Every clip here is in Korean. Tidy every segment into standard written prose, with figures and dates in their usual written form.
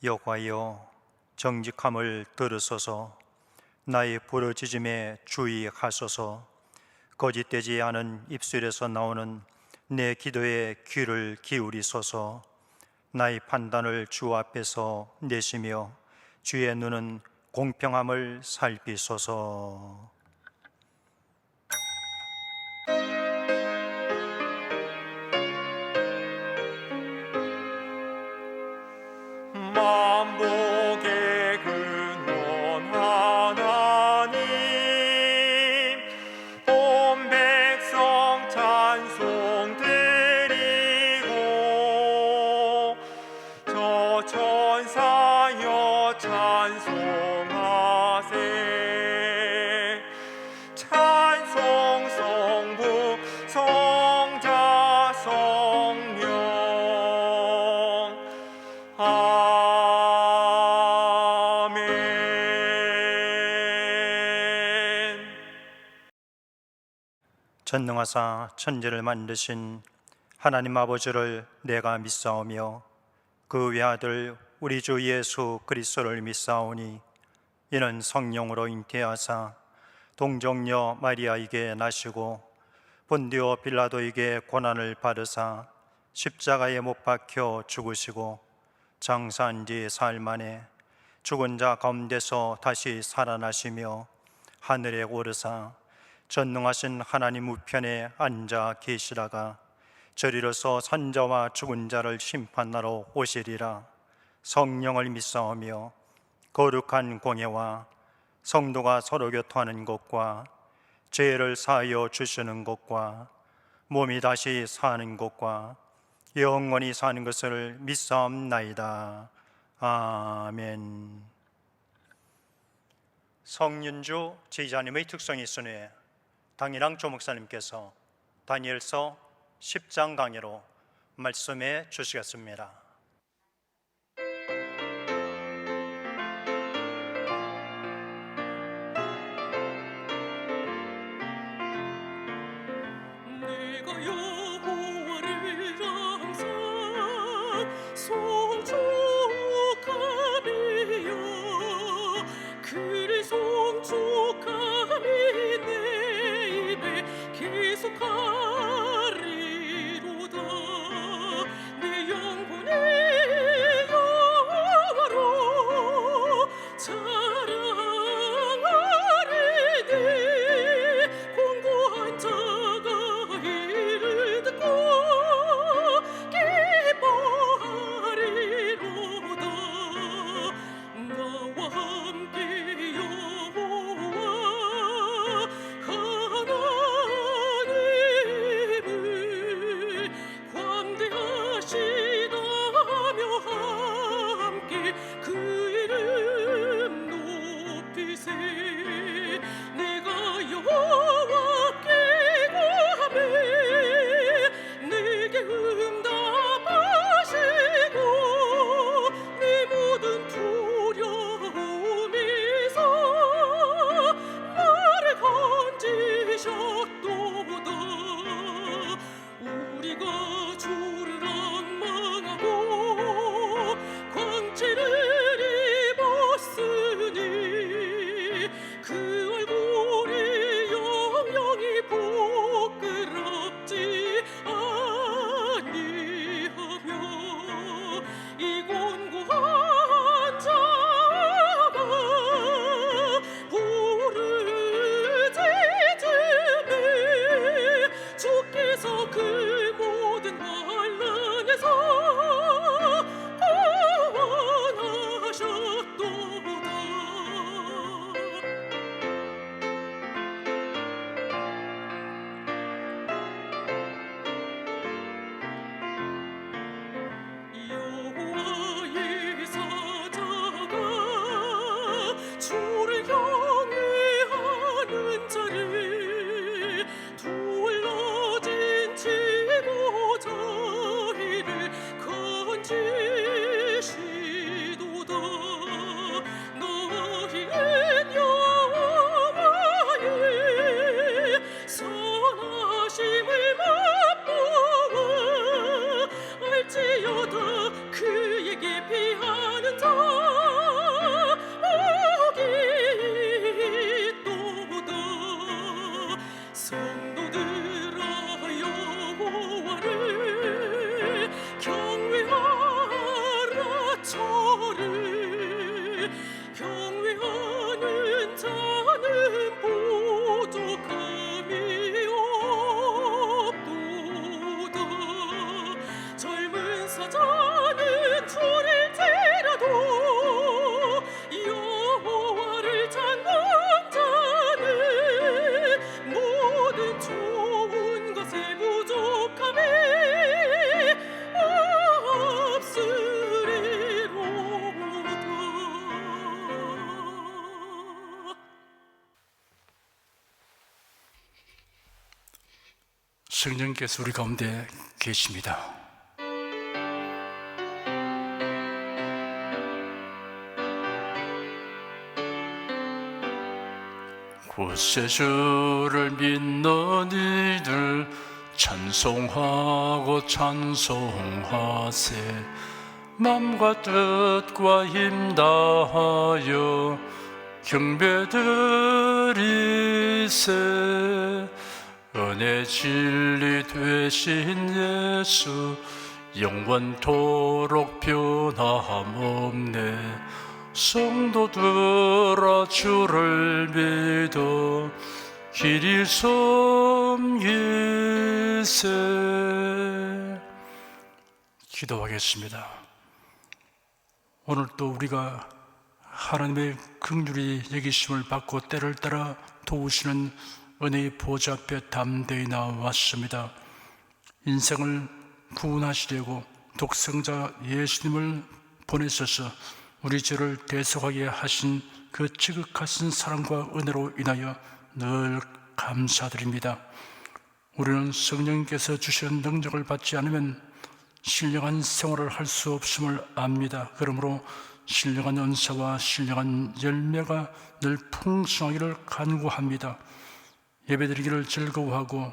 여호와여, 정직함을 들으소서. 나의 부르짖음에 주의하소서. 거짓되지 않은 입술에서 나오는 내 기도에 귀를 기울이소서. 나의 판단을 주 앞에서 내시며 주의 눈은 공평함을 살피소서. 만복의 근원 하나님, 온 백성 찬송 드리고 저 천사여 찬송하세. 찬송 성부 성자 성령 아멘. 전능하사 천지를 만드신 하나님 아버지를 내가 믿사오며 그 외아들 우리 주 예수 그리스도를 믿사오니 이는 성령으로 잉태하사 동정녀 마리아에게 나시고 본디오 빌라도에게 고난을 받으사 십자가에 못 박혀 죽으시고 장사한 지 사흘 만에 죽은 자 가운데서 다시 살아나시며 하늘에 오르사 전능하신 하나님 우편에 앉아 계시다가 저리로서 산자와 죽은 자를 심판하러 오시리라. 성령을 믿사오며 거룩한 공예와 성도가 서로 교통하는 것과 죄를 사하여 주시는 것과 몸이 다시 사는 것과 영원히 사는 것을 믿사옵나이다. 아멘. 성윤주 제자님의 특성이 있으니 당일랑 조목사님께서 다니엘서 10장 강의로 말씀해 주시겠습니다. 내가 여호와를 항상 송축하며 그를 송축함이 내 입에 계속하리로다. 내 영혼이 여호와로 자랑하리니 공고한 자가 이를 듣고 기뻐하리. 성령께서 우리 가운데 계십니다. 구세주를 믿는 이들 찬송하고 찬송하세. 맘과 뜻과 힘 다하여 경배드리세. 은혜 진리 되신 예수 영원토록 변함없네. 성도들아 주를 믿어 길이 섬기세. 기도하겠습니다. 오늘 또 우리가 하나님의 긍휼히 여기심을 받고 때를 따라 도우시는 은혜의 보좌 앞에 담대히 나왔습니다. 인생을 구원하시려고 독생자 예수님을 보내셔서 우리 죄를 대속하게 하신 그 지극하신 사랑과 은혜로 인하여 늘 감사드립니다. 우리는 성령께서 주시는 능력을 받지 않으면 신령한 생활을 할 수 없음을 압니다. 그러므로 신령한 은사와 신령한 열매가 늘 풍성하기를 간구합니다. 예배드리기를 즐거워하고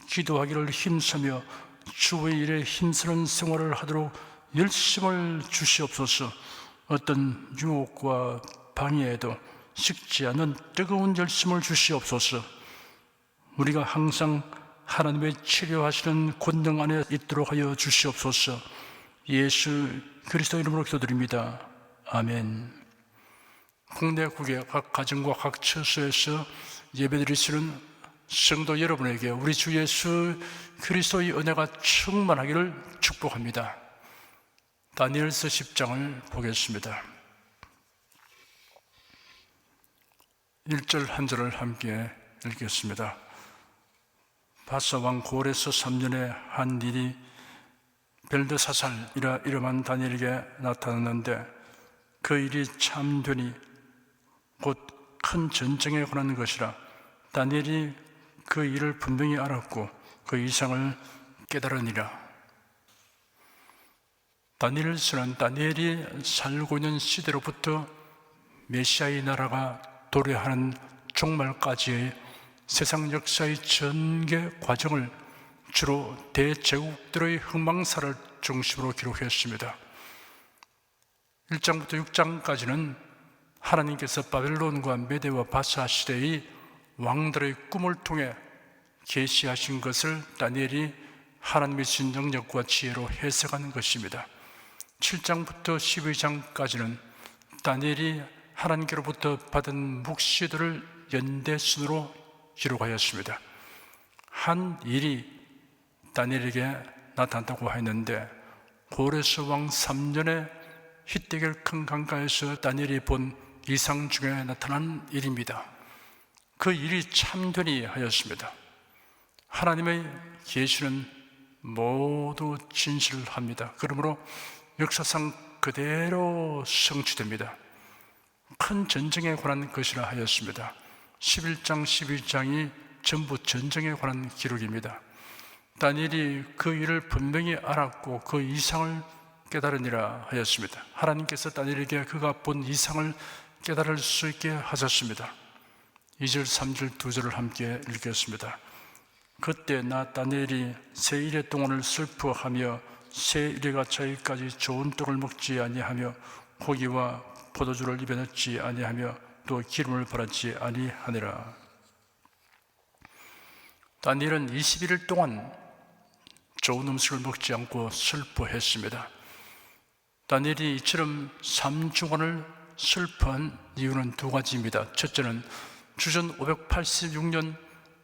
기도하기를 힘쓰며 주의 일에 힘쓰는 생활을 하도록 열심을 주시옵소서. 어떤 유혹과 방해에도 식지 않는 뜨거운 열심을 주시옵소서. 우리가 항상 하나님의 치료하시는 권능 안에 있도록 하여 주시옵소서. 예수 그리스도 이름으로 기도드립니다. 아멘. 국내 국외 각 가정과 각 처소에서 예배드리시는 성도 여러분에게 우리 주 예수 그리스도의 은혜가 충만하기를 축복합니다. 다니엘서 10장을 보겠습니다. 1절 한 절을 함께 읽겠습니다. 바사 왕 고레스 3년에 한 일이 벨드사살이라 이름한 다니엘에게 나타났는데 그 일이 참되니 곧 큰 전쟁에 관한 것이라. 다니엘이 그 일을 분명히 알았고 그 이상을 깨달으니라. 다니엘서는 다니엘이 살고 있는 시대로부터 메시아의 나라가 도래하는 종말까지의 세상 역사의 전개 과정을 주로 대제국들의 흥망사를 중심으로 기록했습니다. 1장부터 6장까지는 하나님께서 바벨론과 메대와 바사 시대의 왕들의 꿈을 통해 계시하신 것을 다니엘이 하나님의 신 능력과 지혜로 해석하는 것입니다. 7장부터 12장까지는 다니엘이 하나님께로부터 받은 묵시들을 연대순으로 기록하였습니다. 한 일이 다니엘에게 나타났다고 했는데 고레스 왕 3년에 히데겔 큰 강가에서 다니엘이 본 이상 중에 나타난 일입니다. 그 일이 참되니 하였습니다. 하나님의 계시는 모두 진실합니다. 그러므로 역사상 그대로 성취됩니다. 큰 전쟁에 관한 것이라 하였습니다. 11장, 12장이 전부 전쟁에 관한 기록입니다. 다니엘이 그 일을 분명히 알았고 그 이상을 깨달으니라 하였습니다. 하나님께서 다니엘에게 그가 본 이상을 깨달을 수 있게 하셨습니다. 2절, 3절, 2절을 함께 읽겠습니다. 그때 나 다니엘이 새 일의 동안을 슬퍼하며 새 일에가 차기까지 좋은 떡을 먹지 아니하며 고기와 포도주를 입에 넣지 아니하며 또 기름을 바르지 아니하니라. 다니엘은 21일 동안 좋은 음식을 먹지 않고 슬퍼했습니다. 다니엘이 이처럼 3주간을 슬퍼한 이유는 두 가지입니다. 첫째는 주전 586년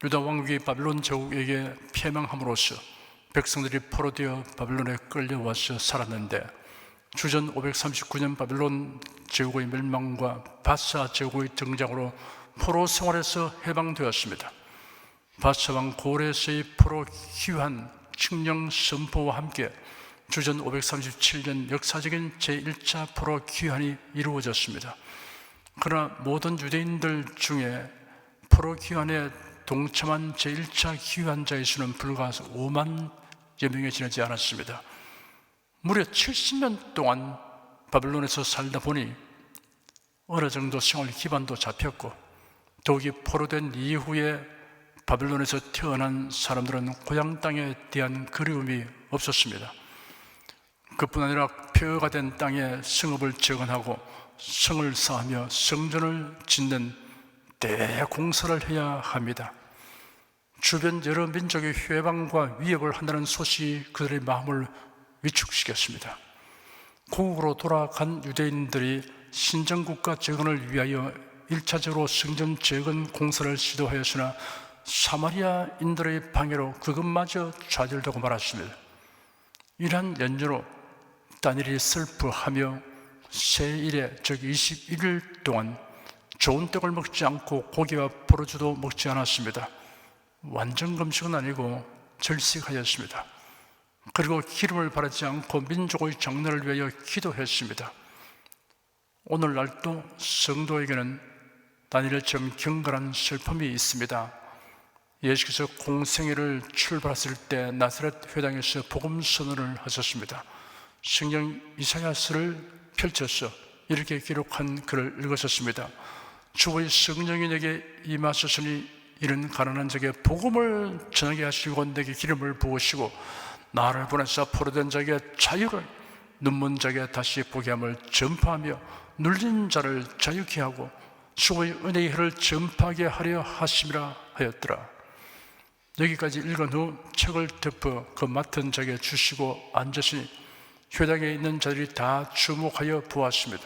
유다 왕국이 바벨론 제국에게 패망함으로써 백성들이 포로되어 바벨론에 끌려와서 살았는데 주전 539년 바벨론 제국의 멸망과 바사 제국의 등장으로 포로 생활에서 해방되었습니다. 바사 왕 고레스의 포로 귀환 칙령 선포와 함께 주전 537년 역사적인 제1차 포로 귀환이 이루어졌습니다. 그러나 모든 유대인들 중에 포로 귀환에 동참한 제1차 기환자의 수는 불과 5만여 명에 지나지 않았습니다. 무려 70년 동안 바벨론에서 살다 보니 어느 정도 생활 기반도 잡혔고, 더욱이 포로된 이후에 바벨론에서 태어난 사람들은 고향 땅에 대한 그리움이 없었습니다. 그뿐 아니라 폐허가 된 땅에 성읍을 재건하고 성을 쌓으며 성전을 짓는 대공사를 해야 합니다. 주변 여러 민족의 회방과 위협을 한다는 소식이 그들의 마음을 위축시켰습니다. 고국으로 돌아간 유대인들이 신정국가 재건을 위하여 1차적으로 성전 재건 공사를 시도하였으나 사마리아인들의 방해로 그것마저 좌절되고 말았습니다. 이러한 연유로 다니엘이 슬퍼하며 세 일에 즉 21일 동안 좋은 떡을 먹지 않고 고기와 포도주도 먹지 않았습니다. 완전 금식은 아니고 절식하였습니다. 그리고 기름을 바르지 않고 민족의 장래를 위하여 기도했습니다. 오늘날도 성도에게는 다니엘처럼 경건한 슬픔이 있습니다. 예수께서 공생애를 출발했을 때 나사렛 회당에서 복음 선언을 하셨습니다. 성경 이사야서를 펼쳐서 이렇게 기록한 글을 읽으셨습니다. 주의 성령이 내게 임하셨으니 이는 가난한 자에게 복음을 전하게 하시고 내게 기름을 부으시고 나를 보내사 포로된 자에게 자유를, 눈먼 자에게 다시 보게 함을 전파하며 눌린 자를 자유케 하고 주의 은혜의 해를 전파하게 하려 하심이라 하였더라. 여기까지 읽은 후 책을 덮어 그 맡은 자에게 주시고 앉으시니 회당에 있는 자들이 다 주목하여 보았습니다.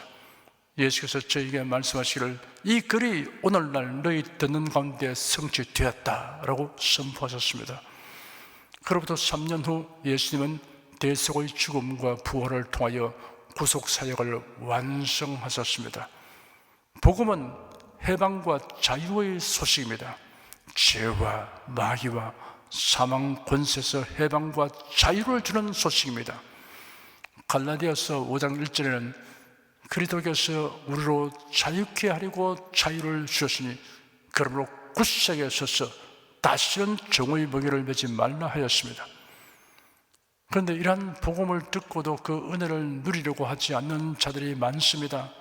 예수께서 저에게 말씀하시기를 이 글이 오늘날 너희 듣는 가운데 성취되었다라고 선포하셨습니다. 그로부터 3년 후 예수님은 대속의 죽음과 부활을 통하여 구속사역을 완성하셨습니다. 복음은 해방과 자유의 소식입니다. 죄와 마귀와 사망 권세에서 해방과 자유를 주는 소식입니다. 갈라디아서 5장 1절에는 그리스도께서 우리로 자유케 하려고 자유를 주셨으니 그러므로 굳세게 서서 다시는 종의 멍에를 매지 말라 하였습니다. 그런데 이러한 복음을 듣고도 그 은혜를 누리려고 하지 않는 자들이 많습니다.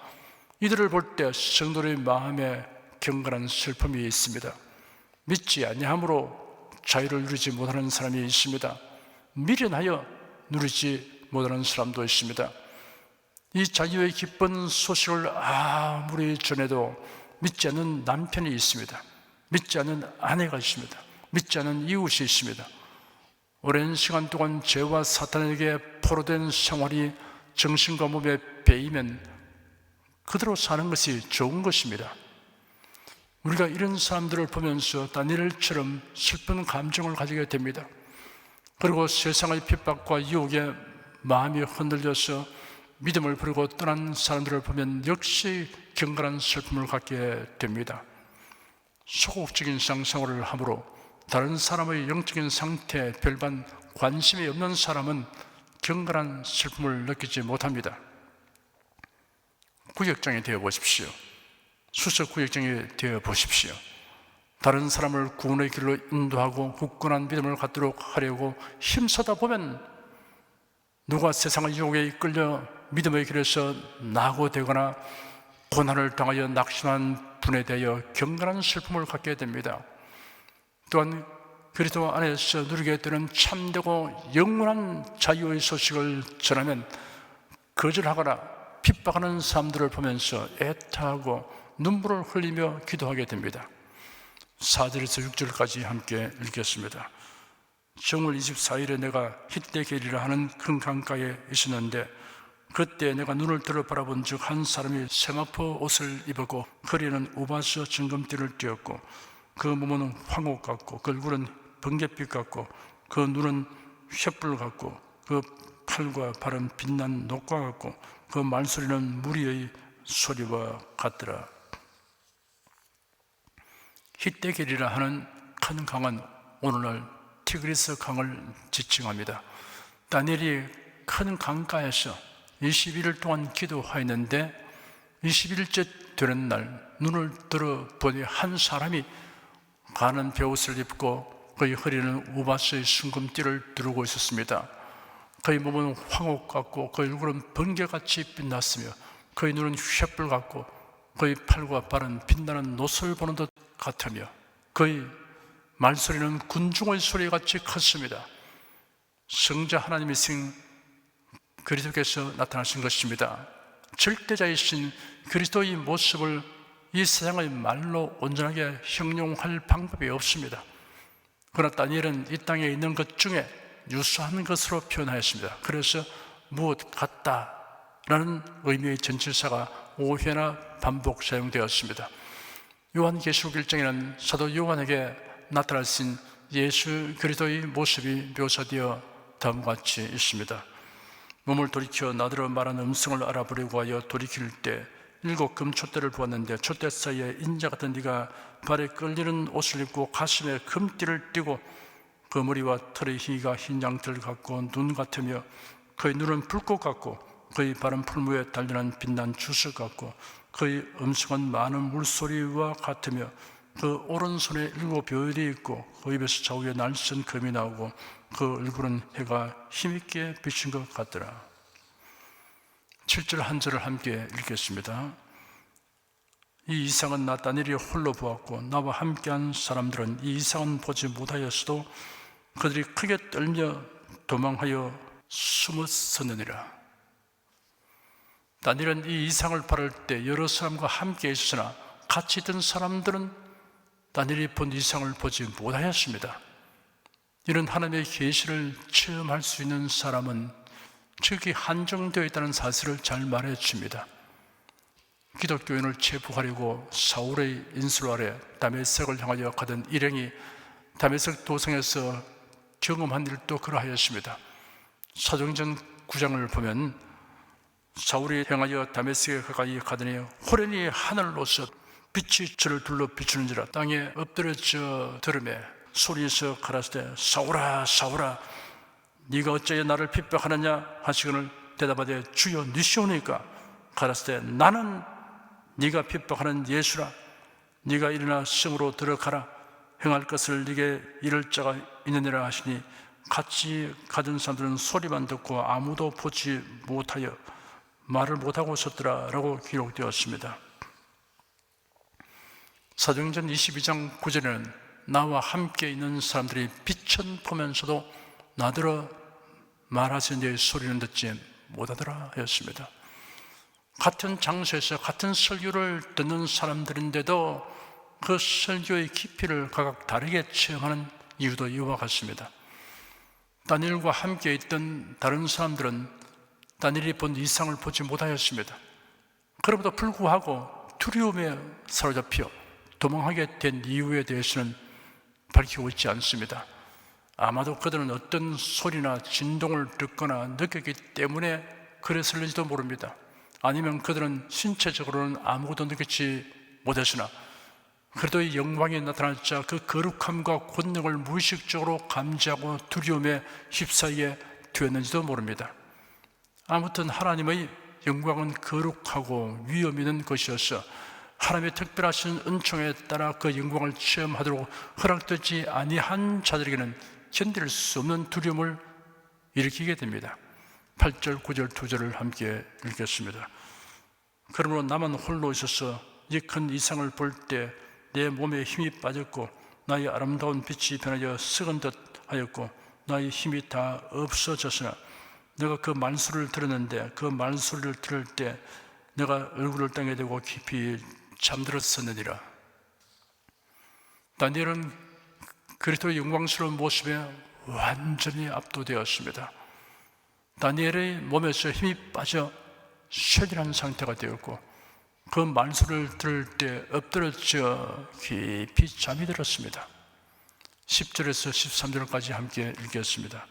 이들을 볼 때 성도의 마음에 경건한 슬픔이 있습니다. 믿지 아니함으로 자유를 누리지 못하는 사람이 있습니다. 미련하여 누리지 못하는 사람도 있습니다. 이 자유의 기쁜 소식을 아무리 전해도 믿지 않는 남편이 있습니다. 믿지 않는 아내가 있습니다. 믿지 않는 이웃이 있습니다. 오랜 시간 동안 죄와 사탄에게 포로된 생활이 정신과 몸에 배이면 그대로 사는 것이 좋은 것입니다. 우리가 이런 사람들을 보면서 다니엘처럼 슬픈 감정을 가지게 됩니다. 그리고 세상의 핍박과 유혹에 마음이 흔들려서 믿음을 버리고 떠난 사람들을 보면 역시 경건한 슬픔을 갖게 됩니다. 소극적인 상생활을 함으로 다른 사람의 영적인 상태에 별반 관심이 없는 사람은 경건한 슬픔을 느끼지 못합니다. 구역장이 되어 보십시오. 수석 구역장이 되어 보십시오. 다른 사람을 구원의 길로 인도하고 굳건한 믿음을 갖도록 하려고 힘쓰다 보면 누가 세상의 유혹에 이끌려 믿음의 길에서 낙오되거나 고난을 당하여 낙심한 분에 대하여 경건한 슬픔을 갖게 됩니다. 또한 그리스도 안에서 누리게 되는 참되고 영원한 자유의 소식을 전하면 거절하거나 핍박하는 사람들을 보면서 애타하고 눈물을 흘리며 기도하게 됩니다. 4절에서 6절까지 함께 읽겠습니다. 정월 24일에 내가 hit대길이라 하는 큰 강가에 있었는데 그때 내가 눈을 들어 바라본 즉 한 사람이 세마포 옷을 입었고 허리에는 우바스 정금띠를 띄었고 그 몸은 황옥 같고 그 얼굴은 번갯빛 같고 그 눈은 횃불 같고 그 팔과 발은 빛난 녹과 같고 그 말소리는 무리의 소리와 같더라. hit대길이라 하는 큰 강은 오늘날 티그리스 강을 지칭합니다. 다니엘이 큰 강가에서 21일 동안 기도하였는데 21일째 되는 날 눈을 들어 보니 한 사람이 가는 베옷을 입고 그의 허리는 우바스의 순금띠를 두르고 있었습니다. 그의 몸은 황옥 같고 그의 얼굴은 번개같이 빛났으며 그의 눈은 횃불 같고 그의 팔과 발은 빛나는 노슬 보는 듯 같으며 그의 말소리는 군중의 소리같이 컸습니다. 성자 하나님이신 그리스도께서 나타나신 것입니다. 절대자이신 그리스도의 모습을 이 세상의 말로 온전하게 형용할 방법이 없습니다. 그러나 다니엘은 이 땅에 있는 것 중에 유사한 것으로 표현하였습니다. 그래서 무엇 같다라는 의미의 전치사가 5회나 반복 사용되었습니다. 요한계시록 1장에는 사도 요한에게 나타나신 예수 그리스도의 모습이 묘사되어 다음과 같이 있습니다. 몸을 돌이켜 나더러 말하는 음성을 알아보려고 하여 돌이킬 때 7 금촛대를 보았는데 촛대 사이에 인자 같은 이가 발에 끌리는 옷을 입고 가슴에 금띠를 띠고 그 머리와 털의 희가 흰 양털 같고 눈 같으며 그의 눈은 불꽃 같고 그의 발은 풀무에 달려난 빛난 주석 같고 그의 음성은 많은 물소리와 같으며 그 오른손에 7 벼슬이 있고 그 입에서 좌우에 날쌘 검이 나오고 그 얼굴은 해가 힘있게 비친 것 같더라. 7절 한 절을 함께 읽겠습니다. 이 이상은 나 다니엘이 홀로 보았고 나와 함께한 사람들은 이 이상은 보지 못하였어도 그들이 크게 떨며 도망하여 숨었었느니라. 다니엘은 이 이상을 바랄 때 여러 사람과 함께 있으나 같이 있던 사람들은 다니엘이 본 이상을 보지 못하였습니다. 이런 하나님의 계시를 체험할 수 있는 사람은 즉이 한정되어 있다는 사실을 잘 말해 줍니다. 기독교인을 체포하려고 사울의 인술 아래 다메섹을 향하여 가던 일행이 다메섹 도성에서 경험한 일도 그러하였습니다. 사도행전 9장을 보면 사울이 향하여 다메섹에 가까이 가더니 호련히 하늘로서 빛이 저를 둘러 비추는지라 땅에 엎드려져 들음에 소리에서 가라사대 사울아 사울아 네가 어찌하여 나를 핍박하느냐 하시거늘 대답하되 주여 니시오니까 가라사대 나는 네가 핍박하는 예수라 네가 일어나 성으로 들어가라 행할 것을 네게 이를 자가 있느니라 하시니 같이 가던 사람들은 소리만 듣고 아무도 보지 못하여 말을 못하고 있었더라 라고 기록되었습니다. 사도행전 22장 9절에는 나와 함께 있는 사람들이 빛은 보면서도 나더러 말하신 내 소리는 듣지 못하더라 하였습니다. 같은 장소에서 같은 설교를 듣는 사람들인데도 그 설교의 깊이를 각각 다르게 체험하는 이유도 이와 같습니다. 다니엘과 함께 있던 다른 사람들은 다니엘이 본 이상을 보지 못하였습니다. 그럼에도 불구하고 두려움에 사로잡혀 도망하게 된 이유에 대해서는 밝히고 있지 않습니다. 아마도 그들은 어떤 소리나 진동을 듣거나 느꼈기 때문에 그랬을지도 모릅니다. 아니면 그들은 신체적으로는 아무것도 느끼지 못했으나 그래도 이 영광이 나타났자 그 거룩함과 권능을 무의식적으로 감지하고 두려움에 휩싸이게 되었는지도 모릅니다. 아무튼 하나님의 영광은 거룩하고 위엄 있는 것이어서 하나님의 특별하신 은총에 따라 그 영광을 체험하도록 허락되지 아니한 자들에게는 견딜 수 없는 두려움을 일으키게 됩니다. 8절, 9절, 2절을 함께 읽겠습니다. 그러므로 나만 홀로 있어서 이 큰 이상을 볼 때 내 몸에 힘이 빠졌고 나의 아름다운 빛이 변하여 썩은 듯 하였고 나의 힘이 다 없어졌으나 내가 그 말소리를 들었는데 그 말소리를 들을 때 내가 얼굴을 땅에 대고 깊이 잠들었었느니라. 다니엘은 그리스도의 영광스러운 모습에 완전히 압도되었습니다. 다니엘의 몸에서 힘이 빠져 쇠진한 상태가 되었고 그 말소리를 들을 때 엎드려져 깊이 잠이 들었습니다. 10절에서 13절까지 함께 읽겠습니다.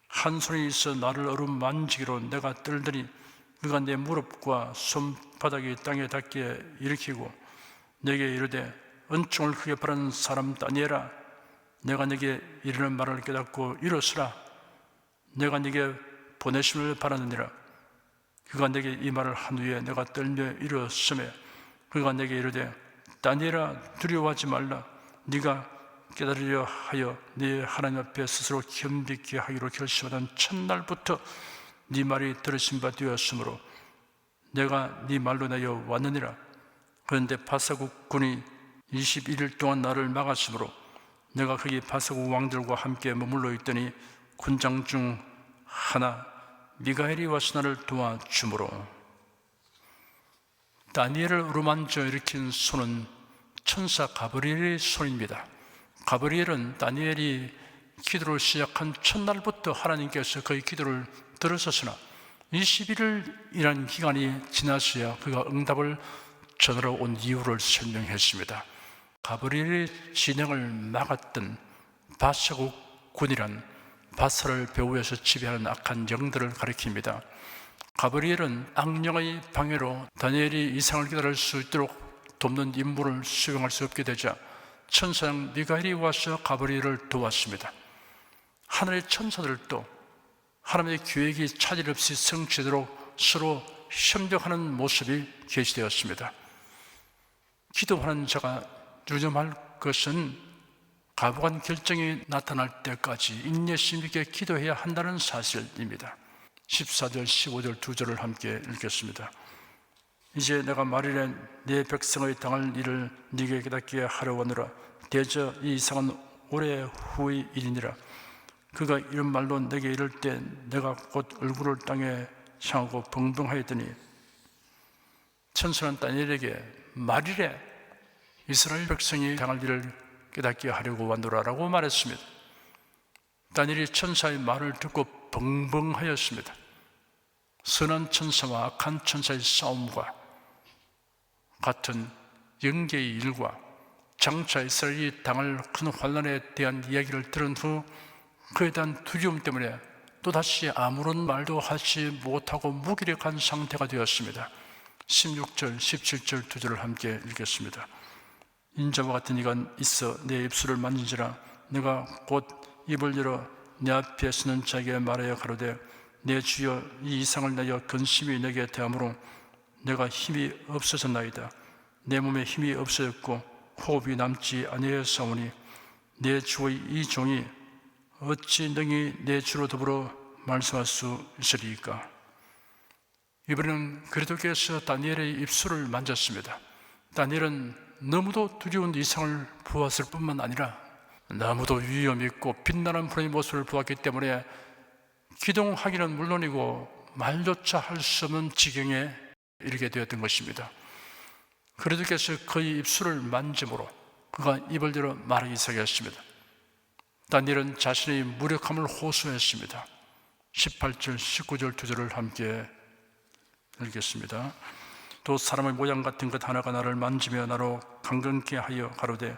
한 손이 있어 나를 어루만지기로 내가 떨더니 그가 내 무릎과 손바닥이 땅에 닿게 일으키고 내게 이르되 은총을 크게 바라는 사람 다니엘아 내가 내게 이르는 말을 깨닫고 일어서라 내가 네게 보내심을 바라느니라. 그가 내게 이 말을 한 후에 내가 떨며 일어서매 그가 내게 이르되 다니엘아 두려워하지 말라 네가 깨달으려 하여 네 하나님 앞에 스스로 겸비케 하기로 결심하던 첫날부터 네 말이 들으신 바 되었으므로 내가 네 말로 내어 왔느니라. 그런데 바사국 군이 21일 동안 나를 막았으므로 내가 거기 바사국 왕들과 함께 머물러 있더니 군장 중 하나 미가엘이 와서 나를 도와주므로. 다니엘을 어루만져 일으킨 손은 천사 가브리엘의 손입니다. 가브리엘은 다니엘이 기도를 시작한 첫날부터 하나님께서 그의 기도를 들으셨으나 21일이라는 기간이 지났어야 그가 응답을 전하러 온 이유를 설명했습니다. 가브리엘의 진행을 막았던 바사국 군이란 바사를 배후에서 지배하는 악한 영들을 가리킵니다. 가브리엘은 악령의 방해로 다니엘이 이상을 깨달을 수 있도록 돕는 임무를 수행할 수 없게 되자 천사장 미가엘이 와서 가브리엘을 도왔습니다. 하늘의 천사들도 하나님의 계획이 차질 없이 성취되도록 서로 협력하는 모습이 계시되었습니다. 기도하는 자가 유념할 것은 가부간 결정이 나타날 때까지 인내심 있게 기도해야 한다는 사실입니다. 14절, 15절 두 절을 함께 읽겠습니다. 이제 내가 말이래 네 백성의 당할 일을 네게 깨닫게 하려 하노라. 대저 이 이상은 오래 후의 일이니라. 그가 이런 말로 내게 이를 때 내가 곧 얼굴을 땅에 향하고 벙벙하였더니 천사는 다니엘에게 말이래 이스라엘 백성이 당할 일을 깨닫게 하려고 왔노라라고 말했습니다. 다니엘이 천사의 말을 듣고 벙벙하였습니다. 선한 천사와 악한 천사의 싸움과 같은 영계의 일과 장차 이스라엘이 당할 큰 환난에 대한 이야기를 들은 후 그에 대한 두려움 때문에 또다시 아무런 말도 하지 못하고 무기력한 상태가 되었습니다. 16절, 17절 두 절을 함께 읽겠습니다. 인자와 같은 이가 있어 내 입술을 만진지라. 내가 곧 입을 열어 내 앞에 서는 자에게 말하여 가로되 내 주여 이 이상을 내어 근심이 내게 대함으로 내가 힘이 없어졌나이다. 내 몸에 힘이 없어졌고 호흡이 남지 아니하였사오니 내 주의 이 종이 어찌 능히 내 주로 더불어 말씀할 수 있으리이까. 이번에는 그리스도께서 다니엘의 입술을 만졌습니다. 다니엘은 너무도 두려운 이상을 보았을 뿐만 아니라 너무도 위험 있고 빛나는 불의 모습을 보았기 때문에 기동하기는 물론이고 말조차 할 수 없는 지경에 이르게 되었던 것입니다. 그리스도께서 그의 입술을 만짐으로 그가 입을 열어 말하기 시작했습니다. 다니엘은 자신의 무력함을 호소했습니다. 18절, 19절 두 절을 함께 읽겠습니다. 또 사람의 모양 같은 것 하나가 나를 만지며 나로 강건케 하여 가로되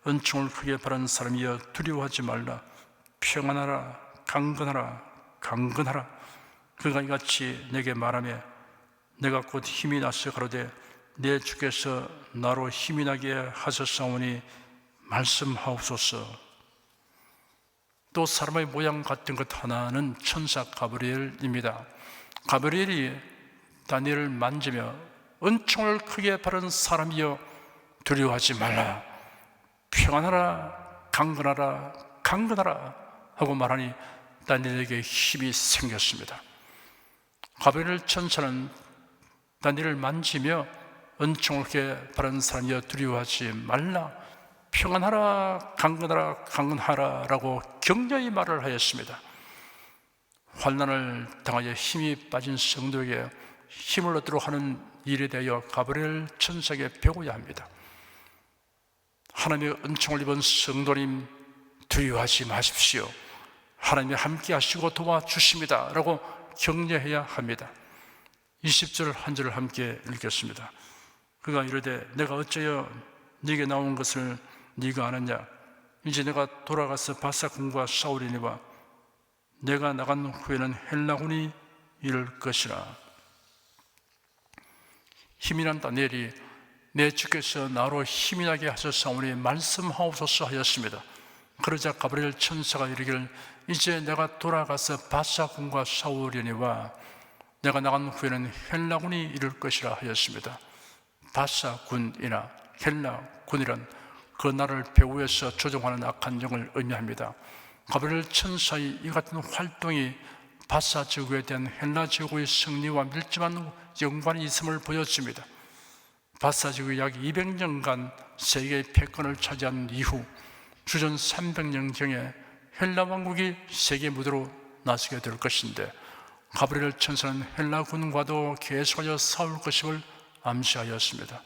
은총을 크게 바라는 사람이여 두려워하지 말라. 평안하라, 강건하라, 강건하라. 그가 이같이 내게 말하며 내가 곧 힘이 나서 가로되 내 주께서 나로 힘이 나게 하셨사오니 말씀하옵소서. 또 사람의 모양 같은 것 하나는 천사 가브리엘입니다. 가브리엘이 다니엘을 만지며 은총을 크게 바라는 사람이여 두려워하지 말라. 평안하라, 강건하라, 강건하라 하고 말하니 다니엘에게 힘이 생겼습니다. 가브리엘 천사는 다니엘을 만지며 은총을 크게 바라는 사람이여 두려워하지 말라. 평안하라, 강건하라, 강건하라 라고 격려의 말을 하였습니다. 환난을 당하여 힘이 빠진 성도에게 힘을 얻도록 하는 일에 대하여 가브리엘 천사에게 배워야 합니다. 하나님의 은총을 입은 성도님 두려워하지 마십시오. 하나님이 함께 하시고 도와주십니다 라고 격려해야 합니다. 20절 한 절을 함께 읽겠습니다. 그가 이르되 내가 어찌하여 네게 나온 것을 네가 아느냐. 이제 내가 돌아가서 바사군과 싸우리니와 내가 나간 후에는 헬라군이 이를 것이라. 힘이 난 다니엘이 내 주께서 나로 힘이 나게 하셨사오니 말씀하옵소서 하였습니다. 그러자 가브리엘 천사가 이르기를 이제 내가 돌아가서 바사군과 싸우리니와 내가 나간 후에는 헬라군이 이를 것이라 하였습니다. 바사군이나 헬라군이란 그 나라를 배후에서 조종하는 악한 영을 의미합니다. 가브리엘 천사의 이 같은 활동이 바사 제국에 대한 헬라 제국의 승리와 밀접한 연관이 있음을 보여줍니다. 바사 제국이 약 200년간 세계의 패권을 차지한 이후 주전 300년경에 헬라 왕국이 세계 무대로 나서게 될 것인데, 가브리엘 천사는 헬라 군과도 계속하여 싸울 것임을 암시하였습니다.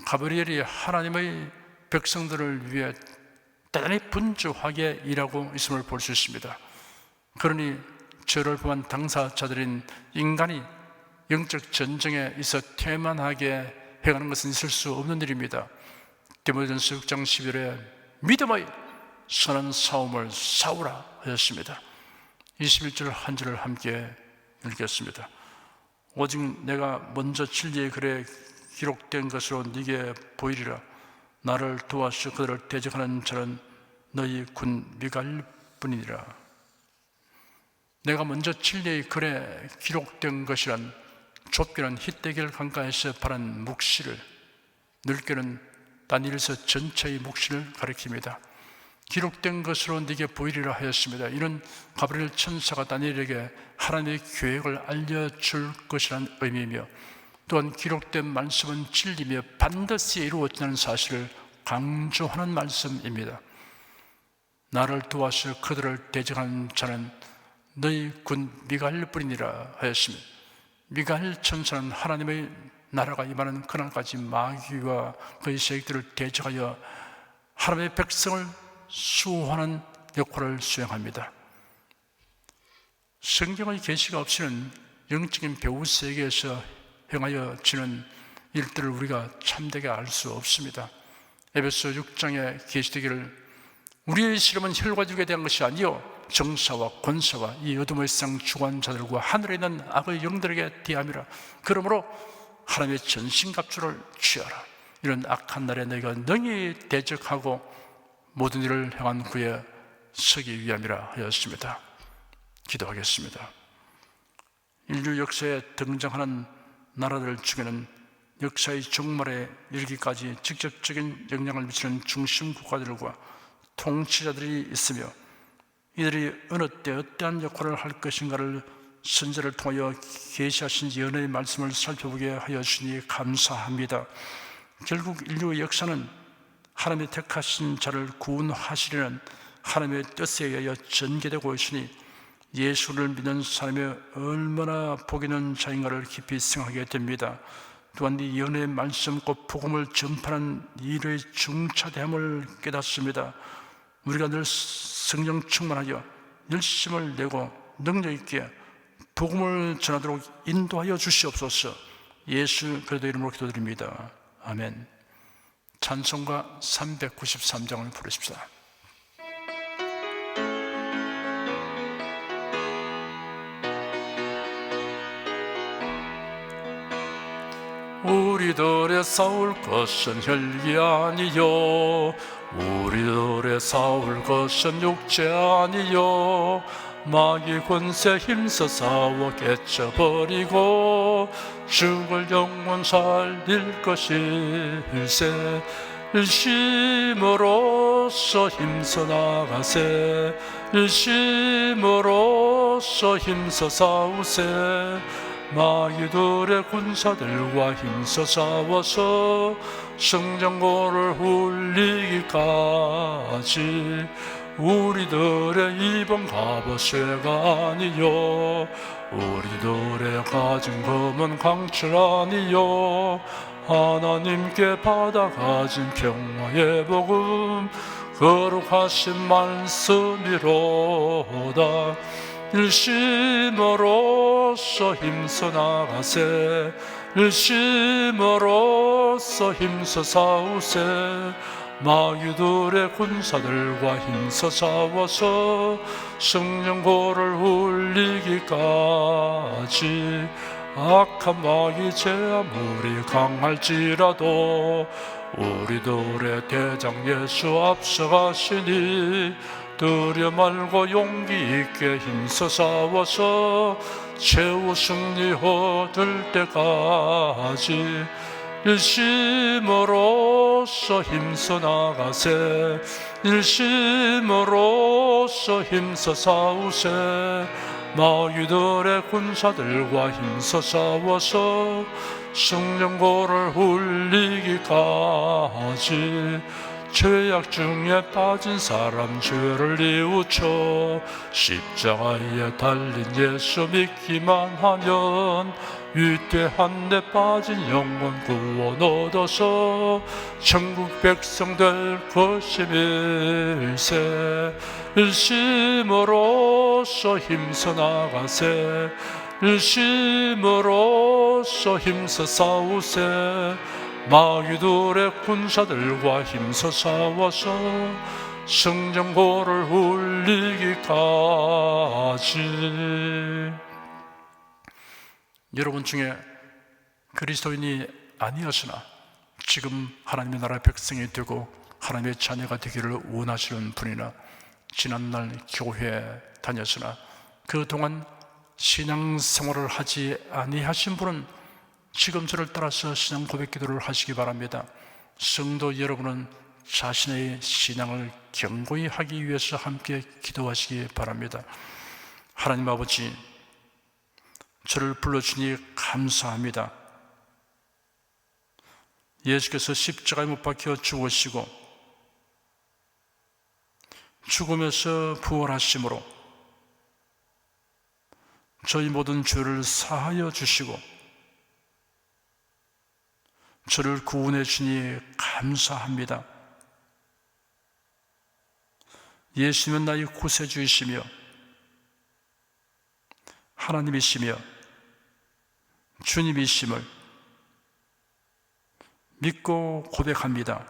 가브리엘이 하나님의 백성들을 위해 대단히 분주하게 일하고 있음을 볼 수 있습니다. 그러니 저를 포함한 당사자들인 인간이 영적 전쟁에 있어 태만하게 해가는 것은 있을 수 없는 일입니다. 디모데전서 6장 11절에 믿음의 선한 싸움을 싸우라 하였습니다. 21절 한 절을 함께 읽겠습니다. 오직 내가 먼저 진리의 글에 기록된 것으로 네게 보이리라. 나를 도와서 그들을 대적하는 자는 너희 군 미가일 뿐이니라. 내가 먼저 진리의 글에 기록된 것이란 좁게는 히데길 강가에서 파란 묵시를, 넓게는 다니엘서 전체의 묵시를 가리킵니다. 기록된 것으로 네게 보이리라 하였습니다. 이는 가브리엘 천사가 다니엘에게 하나님의 계획을 알려줄 것이라는 의미이며, 또한 기록된 말씀은 진리며 반드시 이루어진다는 사실을 강조하는 말씀입니다. 나를 도와서 그들을 대적하는 자는 너희 군 미가엘 뿐이니라 하였습니다. 미가엘 천사는 하나님의 나라가 임하는 그날까지 마귀와 그의 세력들을 대적하여 하나님의 백성을 수호하는 역할을 수행합니다. 성경의 계시가 없이는 영적인 배후 세계에서 행하여지는 일들을 우리가 참되게 알 수 없습니다. 에베소 6장에 계시되기를 우리의 시름은 혈과 육에 대한 것이 아니요 정사와 권사와 이 어둠의 세상 주관자들과 하늘에 있는 악의 영들에게 대함이라. 그러므로 하나님의 전신갑주를 취하라. 이런 악한 날에 너희가 능히 대적하고 모든 일을 행한 후에 서기 위함이라 하였습니다. 기도하겠습니다. 인류 역사에 등장하는 나라들 중에는 역사의 종말에 이르기까지 직접적인 영향을 미치는 중심 국가들과 통치자들이 있으며, 이들이 어느 때 어떠한 역할을 할 것인가를 선지자를 통하여 계시하신 연의 말씀을 살펴보게 하여 주시니 감사합니다. 결국 인류의 역사는 하나님의 택하신 자를 구원하시려는 하나님의 뜻에 의하여 전개되고 있으니 예수를 믿는 사람이 얼마나 복 있는 자인가를 깊이 생각하게 됩니다. 또한 이 연의 말씀 곧 복음을 전파하는 일의 중차대함을 깨닫습니다. 우리가 늘 성령 충만하여 열심을 내고 능력 있게 복음을 전하도록 인도하여 주시옵소서. 예수 그리스도 이름으로 기도드립니다. 아멘. 찬송가 393장을 부르십시다. 우리들의 싸울 것은 혈기 아니요, 우리들의 싸울 것은 육체 아니요, 마귀 권세 힘써 싸워 깨쳐버리고 죽을 영혼 살릴 것일세. 일심으로써 힘써 나가세, 일심으로써 힘써 싸우세. 마귀들의 군사들과 힘써 싸워서 성전고를 훌리기까지 우리들의 입은 갑옷쇠가 아니요, 우리들의 가진 검은 강철 아니요, 하나님께 받아가진 평화의 복음 거룩하신 말씀이로다. 일심으로써 힘써 나가세, 일심으로써 힘써 싸우세. 마귀들의 군사들과 힘써 싸워서 성령고를 울리기까지. 악한 마귀 제 아무리 강할지라도 우리들의 대장 예수 앞서가시니 두려 말고 용기 있게 힘써 싸워서 최후 승리 얻을 때까지 일심으로써 힘써 나가세. 일심으로써 힘써 싸우세. 마귀들의 군사들과 힘써 싸워서 성령고를 울리기까지 죄악 중에 빠진 사람 죄를 뉘우쳐 십자가에 달린 예수 믿기만 하면 위대한 데 빠진 영혼 구원 얻어서 천국 백성 될 것임일세. 일심으로써 힘써 나가세. 일심으로써 힘써 싸우세. 마귀들의 군사들과 힘써 싸워서 성전고를 울리기까지. 여러분 중에 그리스도인이 아니었으나 지금 하나님의 나라 백성이 되고 하나님의 자녀가 되기를 원하시는 분이나 지난날 교회에 다녔으나 그동안 신앙생활을 하지 아니하신 분은 지금 저를 따라서 신앙 고백 기도를 하시기 바랍니다. 성도 여러분은 자신의 신앙을 견고히 하기 위해서 함께 기도하시기 바랍니다. 하나님 아버지, 저를 불러주니 감사합니다. 예수께서 십자가에 못 박혀 죽으시고 죽으면서 부활하심으로 저희 모든 죄를 사하여 주시고 저를 구원해 주니 감사합니다. 예수님은 나의 구세주이시며 하나님이시며 주님이심을 믿고 고백합니다.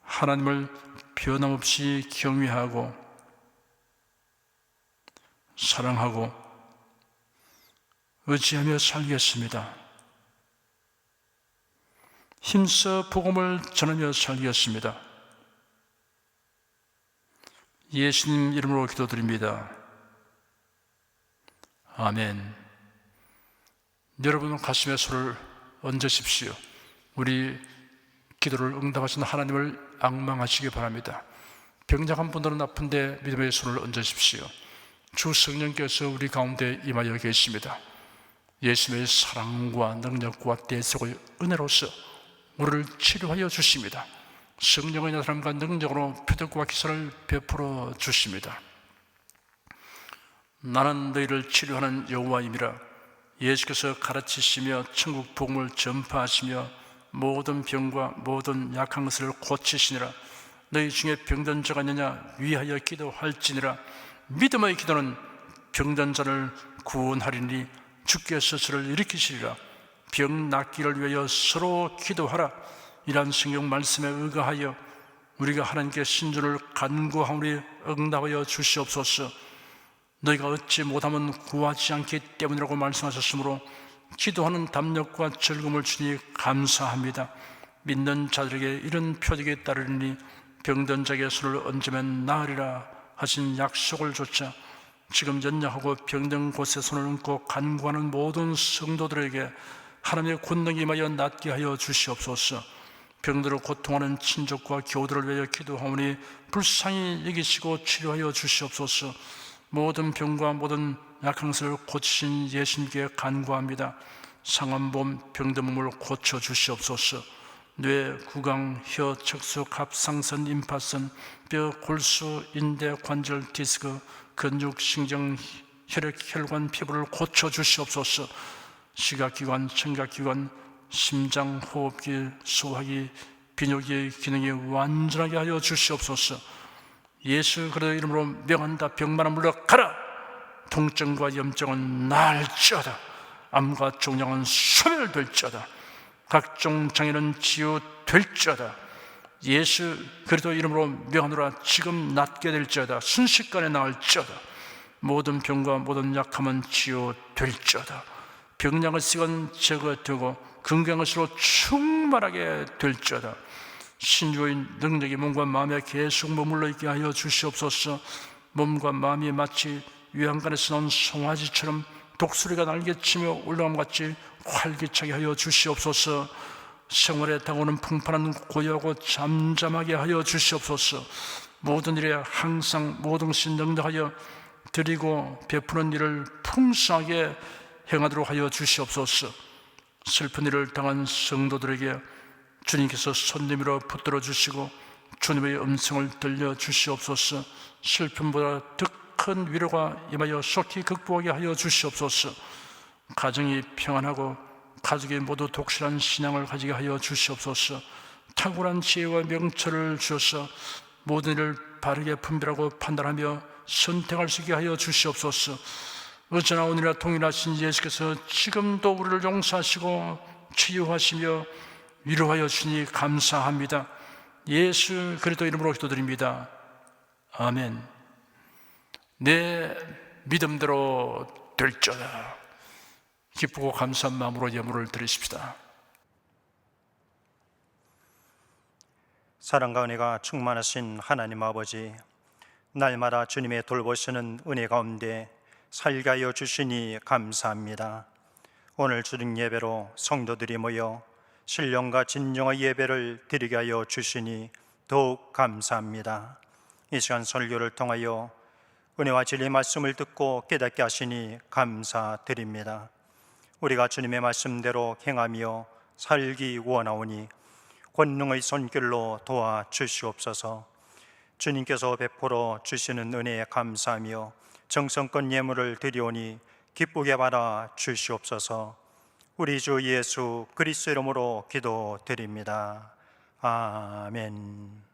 하나님을 변함없이 경외하고 사랑하고 의지하며 살겠습니다. 힘써 복음을 전하며 살겠습니다. 예수님 이름으로 기도드립니다. 아멘. 여러분 가슴에 손을 얹으십시오. 우리 기도를 응답하시는 하나님을 앙망하시기 바랍니다. 병장한 분들은 아픈데 믿음의 손을 얹으십시오. 주 성령께서 우리 가운데 임하여 계십니다. 예수님의 사랑과 능력과 대속의 은혜로서 우리를 치료하여 주십니다. 성령의 나타남과 능력으로 표적과 기사를 베풀어 주십니다. 나는 너희를 치료하는 여호와임이라. 예수께서 가르치시며 천국 복음을 전파하시며 모든 병과 모든 약한 것을 고치시니라. 너희 중에 병든 자가 있느냐 위하여 기도할지니라. 믿음의 기도는 병든 자를 구원하리니 주께서 저를 일으키시리라. 병 낫기를 위하여 서로 기도하라. 이러한 성경 말씀에 의거하여 우리가 하나님께 신주를 간구하오니 응답하여 주시옵소서. 너희가 얻지 못하면 구하지 않기 때문이라고 말씀하셨으므로 기도하는 담력과 즐거움을 주니 감사합니다. 믿는 자들에게 이런 표적이 따르리니 병든 자에게 손을 얹으면 나으리라 하신 약속을 조차 지금 연약하고 병든 곳에 손을 얹고 간구하는 모든 성도들에게 하나님의 권능이 임하여 낫게 하여 주시옵소서. 병들어 고통하는 친족과 교우들을 위하여 기도하오니 불쌍히 여기시고 치료하여 주시옵소서. 모든 병과 모든 약한 것을 고치신 예수님께 간구합니다. 상한 몸, 병든 몸을 고쳐 주시옵소서. 뇌, 구강, 혀, 척수, 갑상선, 임파선, 뼈, 골수, 인대, 관절, 디스크, 근육, 신경, 혈액, 혈관, 피부를 고쳐 주시옵소서. 시각기관, 청각기관, 심장, 호흡기, 소화기, 비뇨기의 기능이 완전하게 하여 주시옵소서. 예수 그리스도의 이름으로 명한다. 병만은 물러가라. 통증과 염증은 나을지어다. 암과 종양은 소멸될지어다. 각종 장애는 치유될지어다. 예수 그리스도의 이름으로 명하노라. 지금 낫게 될지어다. 순식간에 나을지어다. 모든 병과 모든 약함은 치유될지어다. 병량을 쓰건 제거되고 건강한 것으로 충만하게 될지어다. 신주의 능력이 몸과 마음에 계속 머물러 있게 하여 주시옵소서. 몸과 마음이 마치 요양간에서 나온 송아지처럼 독수리가 날개치며 올라감 같이 활기차게 하여 주시옵소서. 생활에 다가오는 풍파는 고요하고 잠잠하게 하여 주시옵소서. 모든 일에 항상 모든 것이 능력하여 드리고 베푸는 일을 풍성하게 행하도록 하여 주시옵소서. 슬픈 일을 당한 성도들에게 주님께서 손님으로 붙들어 주시고 주님의 음성을 들려 주시옵소서. 슬픔보다 더 큰 위로가 임하여 속히 극복하게 하여 주시옵소서. 가정이 평안하고 가족이 모두 독실한 신앙을 가지게 하여 주시옵소서. 탁월한 지혜와 명철을 주셔서 모든 일을 바르게 분별하고 판단하며 선택할 수 있게 하여 주시옵소서. 어제나 오늘이나 동일하신 예수께서 지금도 우리를 용서하시고 치유하시며 위로하여 주니 감사합니다. 예수 그리스도 이름으로 기도드립니다. 아멘. 내 믿음대로 될지어다. 기쁘고 감사한 마음으로 예물을 드리십시다. 사랑과 은혜가 충만하신 하나님 아버지, 날마다 주님의 돌보시는 은혜 가운데 살게 하여 주시니 감사합니다. 오늘 주님 예배로 성도들이 모여 신령과 진정의 예배를 드리게 하여 주시니 더욱 감사합니다. 이 시간 설교를 통하여 은혜와 진리의 말씀을 듣고 깨닫게 하시니 감사드립니다. 우리가 주님의 말씀대로 행하며 살기 원하오니 권능의 손길로 도와주시옵소서. 주님께서 베풀어 주시는 은혜에 감사하며 정성껏 예물을 드리오니 기쁘게 받아 주시옵소서. 우리 주 예수 그리스도 이름으로 기도드립니다. 아멘.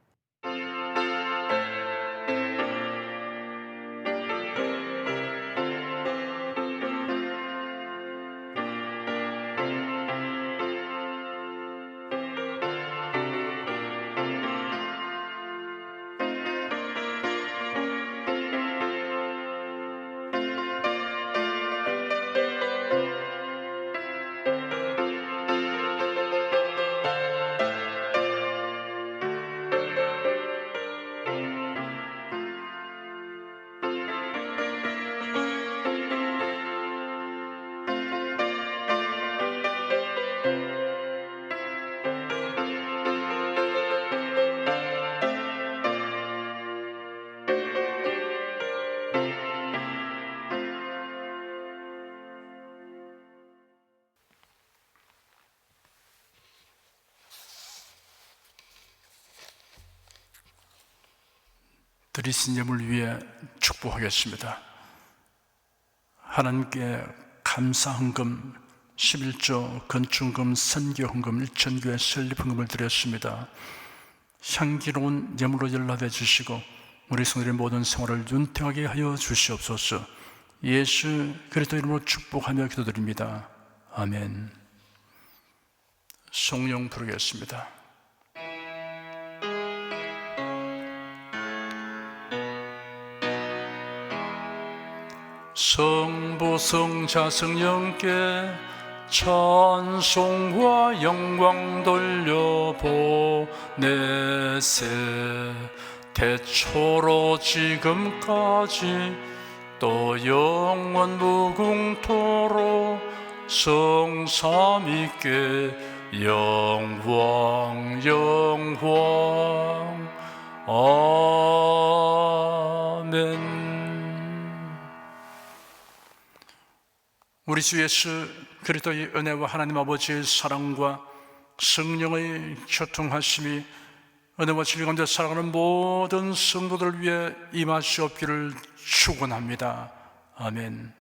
드리신 예물 위해 축복하겠습니다. 하나님께 감사헌금 11조 건축헌금 선교헌금 1,000교회 설립헌금을 드렸습니다. 향기로운 예물로 연락해 주시고 우리 성도의 모든 생활을 윤택하게 하여 주시옵소서. 예수 그리스도 이름으로 축복하며 기도드립니다. 아멘. 성령 부르겠습니다. 성부 성자 성령께 찬송과 영광 돌려보내세. 태초로 지금까지 또 영원 무궁토록 성삼위께 영광 영광 아멘. 우리 주 예수 그리스도의 은혜와 하나님 아버지의 사랑과 성령의 교통하심이 은혜와 진리 가운데 살아가는 모든 성도들을 위해 임하시옵기를 축원합니다. 아멘.